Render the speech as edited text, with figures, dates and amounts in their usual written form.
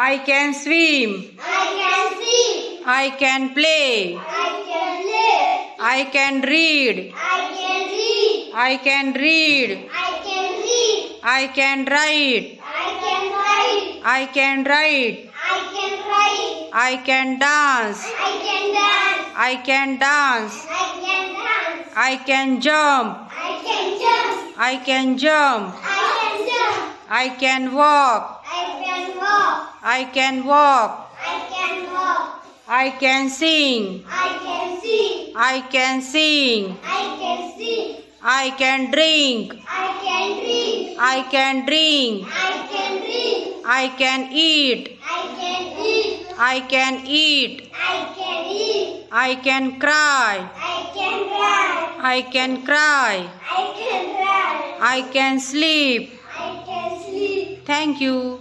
I can swim. I can play. I can read. I can read. I can write. I can write. I can dance. I can dance. I can jump. I can jump. I can walk. I can walk. I can sing. I can sing. I can drink. I can drink. I can eat. I can eat. I can cry. I can cry. I can sleep. Thank you.